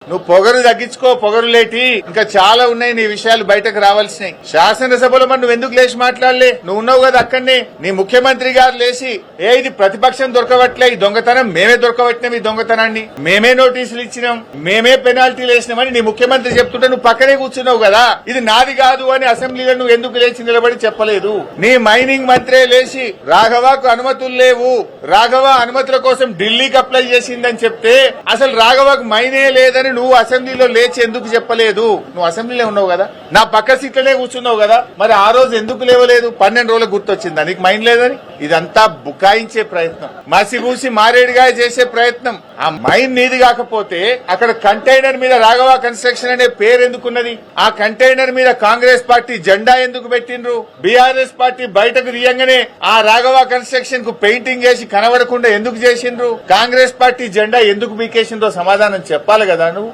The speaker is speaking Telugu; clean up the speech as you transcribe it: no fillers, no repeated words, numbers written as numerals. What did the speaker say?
నువ్వు పొగరు తగ్గించుకో, పొగరు లేటి ఇంకా చాలా ఉన్నాయి నీ విషయాలు బయటకు రావాల్సినాయి. శాసనసభలో మరి నువ్వు ఎందుకు లేచి మాట్లాడలే? నువ్వు ఉన్నావు కదా అక్కడనే. నీ ముఖ్యమంత్రి గారు లేచి ఇది ప్రతిపక్షం దొరకవట్లే, ఈ దొంగతనం మేమే దొరకబట్టినాం, ఈ దొంగతనాన్ని మేమే నోటీసులు ఇచ్చినాం, మేమే పెనాల్టీలు వేసినామని నీ ముఖ్యమంత్రి చెప్తుంటే నువ్వు పక్కనే కూర్చున్నావు కదా. ఇది నాది కాదు అని అసెంబ్లీలో నువ్వు ఎందుకు లేచి నిలబడి చెప్పలేదు? నీ మైనింగ్ మంత్రే లేచి రాఘవకు అనుమతులు లేవు, రాఘవ అనుమతుల కోసం ఢిల్లీకి అప్లై చేసిందని చెప్తే అసలు రాఘవకు మైనే లేదని నువ్వు అసెంబ్లీలో లేచి ఎందుకు చెప్పలేదు? నువ్వు అసెంబ్లీలో ఉన్నావు కదా, నా పక్క సీట్లనే కూర్చున్నావు కదా, మరి ఆ రోజు ఎందుకు లేవలేదు? 12 రోజులకు గుర్తొచ్చిందా నీకు మైండ్ లేదని? ఇదంతా బుకాయించే ప్రయత్నం, మసిబూసి మారేడుగా చేసే ప్రయత్నం. ఆ మైండ్ నీది కాకపోతే అక్కడ కంటైనర్ మీద రాఘవ కన్స్ట్రక్షన్ అనే పేరు ఎందుకున్నది? ఆ కంటైనర్ మీద కాంగ్రెస్ పార్టీ జెండా ఎందుకు పెట్టిండ్రు? బీఆర్ఎస్ పార్టీ బయటకు తీయంగానే ఆ రాఘవ కన్స్ట్రక్షన్ కు పెయింటింగ్ వేసి కనబడకుండా ఎందుకు చేసిండ్రు? కాంగ్రెస్ పార్టీ జెండా ఎందుకు బీకేసిందో సమాధానం చెప్పాలి కదా నువ్వు.